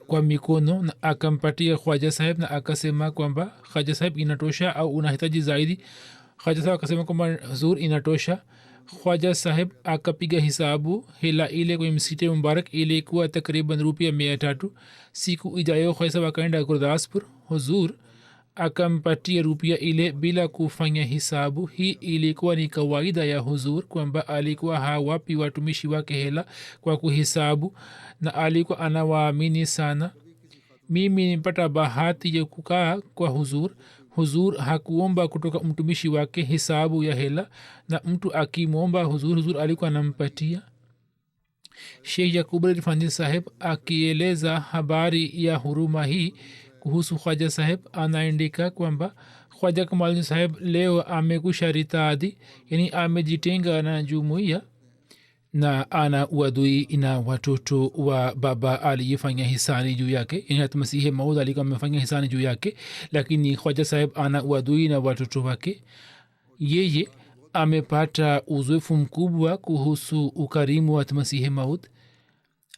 kwa mikono na akampatia Khwaja Saheb na akasema kwamba Khwaja Saheb, inatosha au unahitaji zaidi? Khwaja Saheb akasema kwamba huzur, inatosha. Khwaja Saheb akapiga hisabu. Hela ile kwenye msikiti Mubarak ilikuwa takriban rupia 300. Siku ijayo Khwaja Saheb akaenda Gurdaspur. Huzur akampatia rupia ile bila kufanya hisabu. Hii ilikuwa ni kawaida ya huzur kwamba alikuwa hawapi watumishi wake hela kwa kuhisabu, na alikuwa anawaamini sana. Mimi nipata bahati ya kukaa kwa huzur. Huzur hakuomba kutoka mtumishi wake hisabu ya hela, na mtu akimwomba huzur alikuwa anampatia. Sheikh Yakub Ali Rifani Saheb akieleza habari ya huruma hii kuhusu Khwaja Saheb anaandika kwamba Khwaja Kamaluddin Saheb leo amekusha ritadi, yani amejitenga na jumuiya na ana uadui na watoto wa baba aliyefanya hisani juu yake. Yani hata Masihi Maud alikuwa amefanya hisani juu yake, lakini Khwaja Saheb ana uadui na watoto wake. Yeye amepata uzoefu mkubwa kuhusu ukarimu wa Masihi Maud.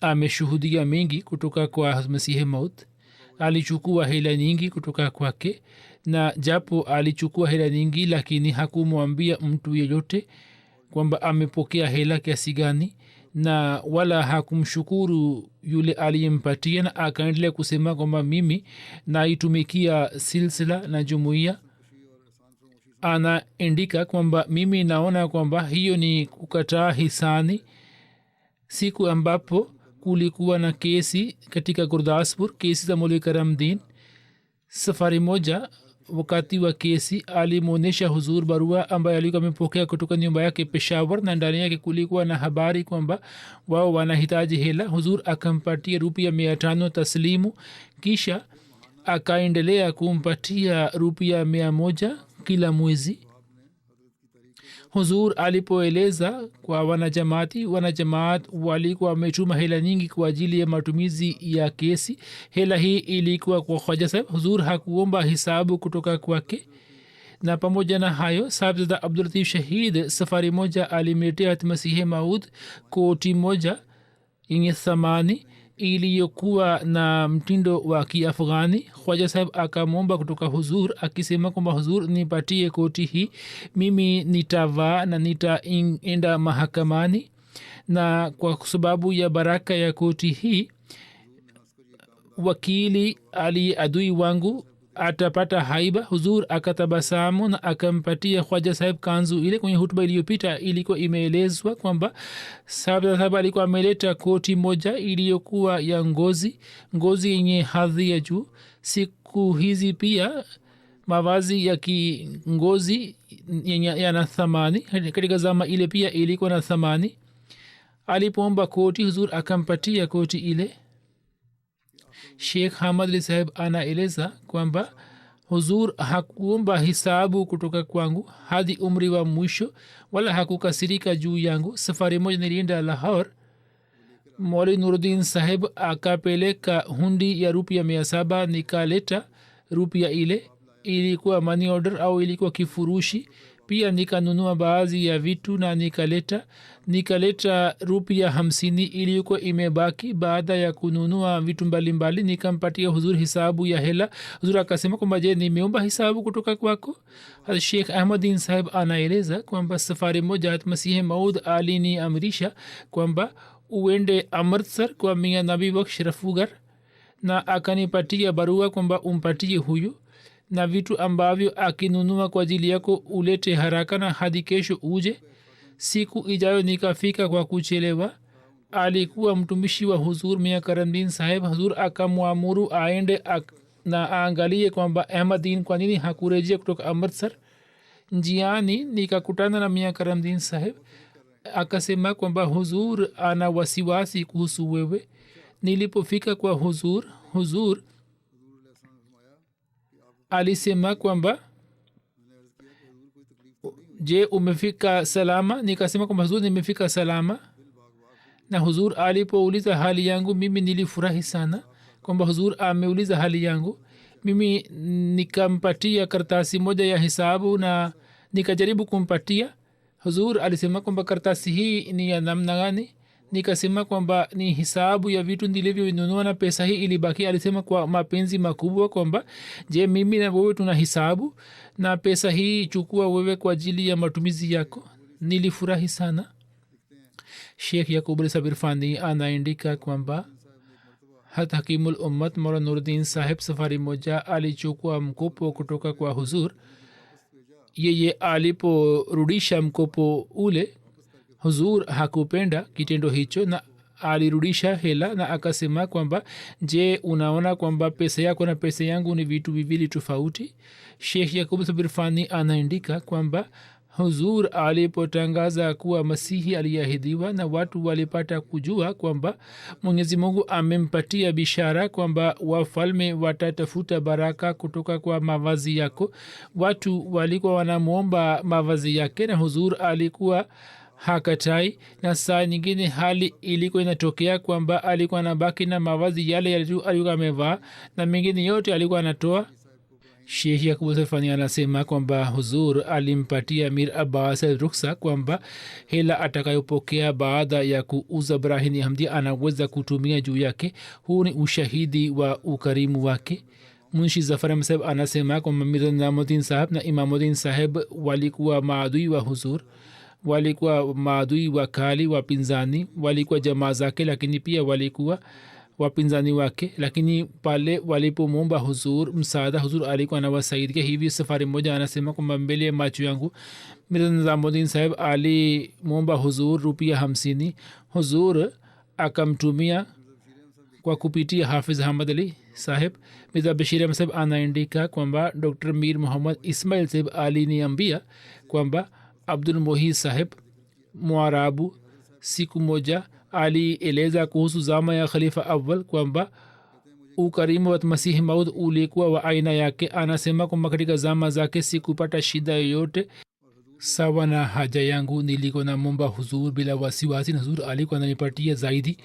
Ameshuhudia mengi kutoka kwa Masihi Maud, alichukua hela nyingi kutoka kwake, na japo alichukua hela nyingi lakini hakumwambia mtu yeyote kwamba amepokea hela kiasi gani, na wala hakumshukuru yule aliyempatia, na akaendelea kusema kwamba mimi naitumikia silsila na jumuiya. Anaandika kwamba mimi naona kwamba hiyo ni kukataa hisani. Siku ambapo kulikuwa na kesi katika gurdaspur, kesi za Maulvi Karamdin, safari moja wakati wa kesi alimwonyesha huzur barua ambayo alikuwa amepokea kutoka nyumba yake Peshawar, na ndani yake kulikuwa na habari kwamba wao wanahitaji hela. Huzur akampatia rupia 500 taslimu, kisha akaendelea kumpatia rupia 100 kila mwezi. huzur alipoeleza kwa wanajamaat walikuwa wametuma hela nyingi kwa ajili ya matumizi ya kesi. hela hii ilikuwa kwa Khwaja Saheb. huzur hakuomba hisabu kutoka kwake, na pamoja na hayo Sahibzada Abdulatif Shahid safari moja alimletea Hatmasihi Maud koti moja yenye thamani iliyokuwa na mtindo wa Kiafghani. Khwaja Saheb akamwomba kutoka huzur akisema kwamba huzur, nipatie koti hii, mimi nitavaa na nitaenda mahakamani, na kwa sababu ya baraka ya koti hii wakili ali adui wangu atapata haiba. huzur akatabasamu na akampatia Khwaja Saheb kanzu ile. Kwenye hutuba iliyopita ilikuwa imeelezwa kwamba Saheb alikuwa ameleta koti moja iliyokuwa ya ngozi yenye hadhi ya juu. siku hizi pia mavazi ya kingozi yana thamani, katika zama ile pia ilikuwa na thamani. alipoomba koti, huzur akampatia koti ile. Sheikh Hamad Ali Saheb anaeleza kwamba huzur hakuomba hisabu kutoka kwangu hadi umri wa mwisho, wala hakukasirika juu yangu. safari moja nilienda Lahore, Maulvi Nuruddin Saheb akapeleka hundi ya rupia 700, nikaleta rupia ile. ilikuwa money order au ilikuwa kifurushi. pia nikanunua baadhi ya vitu na nikaleta rupia 50 iliyokuwa imebaki baada ya kununua vitu mbalimbali. nikampatia huzur hisabu ya hela. huzur akasema kwamba je, nimeomba hisabu kutoka kwako? Sheikh Ahmadin Saheb anaeleza kwamba safari moja Hatmasihi Maud aliniamrisha kwamba uende Amritsar kwa Mia Nabi Baksh Rafugar, na akanipatia barua kwamba umpatie huyu, na vitu ambavyo akinunua kwa ajili yako ulete haraka na hadi kesho uje. siku ijayo nikafika kwa kuchelewa. alikuwa mtumishi wa huzur Mia Karamdin Saheb. huzur akamwamuru aende na aangalie kwamba Ahmadin kwa nini hakurejea kutoka Amritsar. njiani nikakutana na Mia Karamdin Saheb. akasema kwamba huzur ana wasiwasi kuhusu wewe. nilipofika kwa huzur alisema kwamba je, umefika salama? nikasema kwamba huzur, nimefika salama. na huzur alipouliza hali yangu, mimi nilifurahi sana kwamba huzur ameuliza hali yangu. mimi nikampatia kartasi moja ya hisabu na nikajaribu kumpatia. huzur alisema kwamba kartasi hii ni ya namna gani? nikasema kwamba ni hisabu ya vitu nilivyonunua na pesa hii ilibaki. alisema kwa mapenzi makubwa kwamba je, mimi na wewe tuna hisabu na pesa hii chukua wewe kwa ajili ya matumizi yako. nilifurahi sana. Sheikh Yaqub Ali Sabir Fani anaandika kwamba hata Hakimul Ummat Maulana Nuruddin Saheb safari moja alichukua mkopo kutoka kwa huzur. yeye aliporudisha mkopo ule, huzur hakupenda kitendo hicho na alirudisha hela na akasema kwamba je, unaona kwamba pesa yako na pesa yangu ni vitu viwili tofauti? Sheikh Yaqub Sabir Fani anaandika kwamba huzur alipotangaza kuwa masihi aliahidiwa na watu walipata kujua kwamba Mwenyezi Mungu amempatia bishara kwamba wafalme watatafuta baraka kutoka kwa mavazi yako. watu walikuwa wanamwomba mavazi yake na huzur alikuwa hakatai, na saa nyingine hali ilikuwa inatokea kwamba alikuwa anabaki na mavazi yale alikuwa amevaa na mengine yote alikuwa anatoa. Sheikh Yakub Safani anasema kwamba huzur alimpatia Mir Abbas ruksa kwamba hela atakayopokea baada ya kuuza Brahini Ahmadiyya anaweza kutumia juu yake. Huu ni ushahidi wa ukarimu wake. Munshi Zafar Ahmad Saheb anasema kwamba Mirza Nizamuddin Saheb na Imamuddin Saheb walikuwa maadui wa huzur, walikuwa maadui wakali wapinzani, walikuwa jamaa zake, lakini pia walikuwa wapinzani wake. Lakini pale walipomwomba huzur msaada, huzur alikuwa anawasaidia. Hivi safari moja anasema kwamba mbele ya macho yangu Mirza Nizamuddin Saheb alimwomba huzur rupia 50. Huzur akamtumia kwa kupitia Hafiz Ahmad Ali Saheb. Mirza Bashir Ahmad Saheb anaandika kwamba Dr. Mir Muhammad Ismail Saheb aliniambia kwamba Abdul Muhid Saheb Mwarabu siku moja alieleza kuhusu zama ya Khalifa Awwal kwamba ukarimu wa Masihi Maud ulikuwa wa aina yake. Anasema kwamba katika zama zake sikupata shida yoyote sawa na haja yangu. Nilikuwa na momba huzur bila wasiwasi, na huzur alikuwa ananipatia zaidi,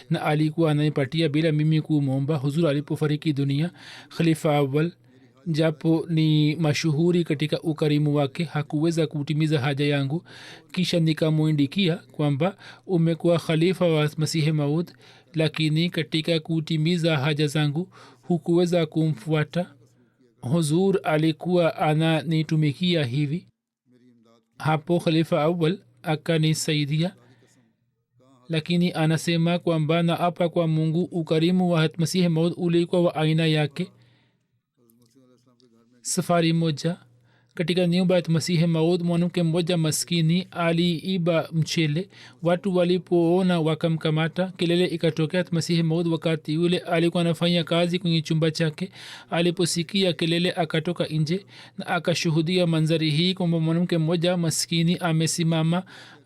na alikuwa ananipatia bila mimi kumomba. Huzur alipofariki dunia, Khalifa Awwal japo ni mashuhuri katika ukarimu wake hakuweza kutimiza haja yangu. Kisha nikamwindikia kwamba umekuwa khalifa wa Masihi Maud, lakini katika kutimiza haja zangu hukuweza kumfuata. Huzur alikuwa ananitumikia hivi. Hapo Khalifa Awwal akanisaidia, lakini anasema kwamba na apa kwa Mungu ukarimu wa Masihi Maud ulikuwa wa aina yake. Safari moja katika nyumba ya Masihi Maud mwanamke mmoja maskini aliiba mchele. Watu walipoona wakamkamata, kelele ikatokea. Masihi Maud wakati yule alikuwa anafanya kazi kwenye chumba chake. Aliposikia kelele akatoka nje na akashuhudia manzari hii kwamba mwanamke mmoja maskini amesimama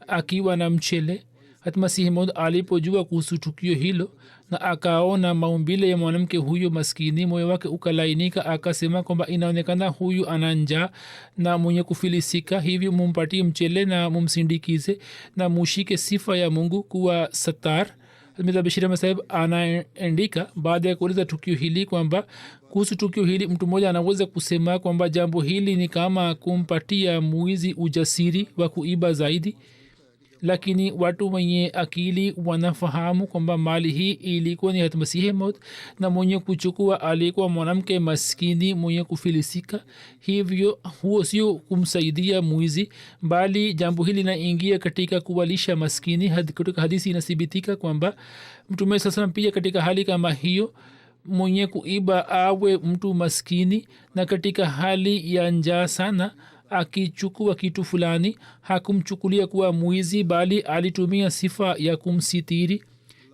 akiwa na mchele. Hata Masihi Maud alipojua kuhusu tukio hilo na akaona maumbile ya mwanamke huyo maskini, moyo wake ukalainika. Akasema kwamba inaonekana huyu ana njaa na mwenye kufilisika, hivi mumpatie mchele na mumsindikize na mushike sifa ya Mungu kuwa satar. Mirza Bashir Ahmad Saheb anaandika baada ya kueleza tukio hili kwamba kuhusu tukio hili mtu mmoja anaweza kusema kwamba jambo hili ni kama kumpatia mwizi ujasiri wa kuiba zaidi, lakini watu wenye akili wanafahamu kwamba mali hii ilikuwa ni Masihi Maud na mwenye kuchukua alikuwa mwanamke maskini mwenye kufilisika. Hivyo huo sio kumsaidia mwizi, bali jambo hili linaingia katika kuwalisha maskini. Katika hadithi inathibitika kwamba Mtume sasa pia katika hali kama hiyo mwenye kuiba awe mtu maskini na katika hali ya njaa sana akichukua kitu fulani hakumchukulia kuwa mwizi, bali alitumia sifa ya kumsitiri.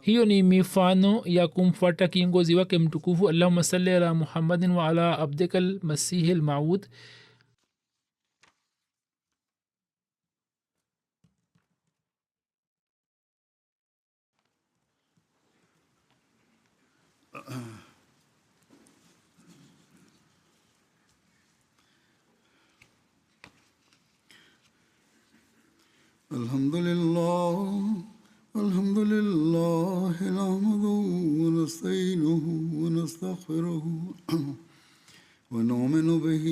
Hiyo ni mifano ya kumfuata kiongozi wake mtukufu. Allahumma salli ala Muhammadin wa ala abdikal masihil maud. الحمد لله نحمده ونستعينه ونستغفره ونؤمن به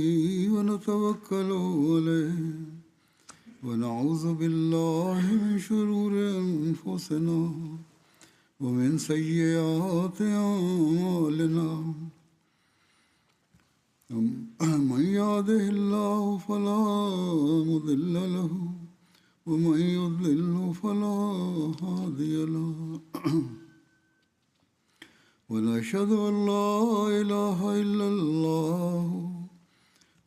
ونتوكل عليه ونعوذ بالله من شرور أنفسنا ومن سيئات أعمالنا. من يهده الله فلا مضل له ومن يضلل فلا هادي له. ونشهد أن لا إله إلا الله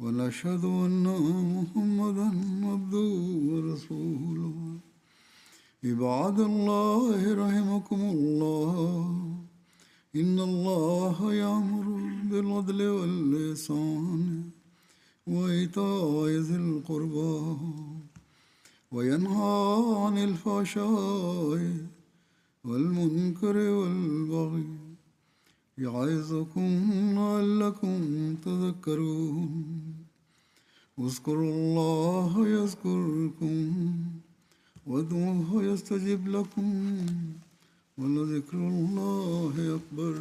ونشهد أن محمدا عبده ورسوله. عباد الله رحمكم الله، إن الله يأمر بالعدل والإحسان وإيتاء ذي القربى وينهى عن الفحشاء والمنكر والبغي يعظكم لعلكم تذكرون. اذكروا الله يذكركم وادعوه يستجب لكم ولذكر الله أكبر.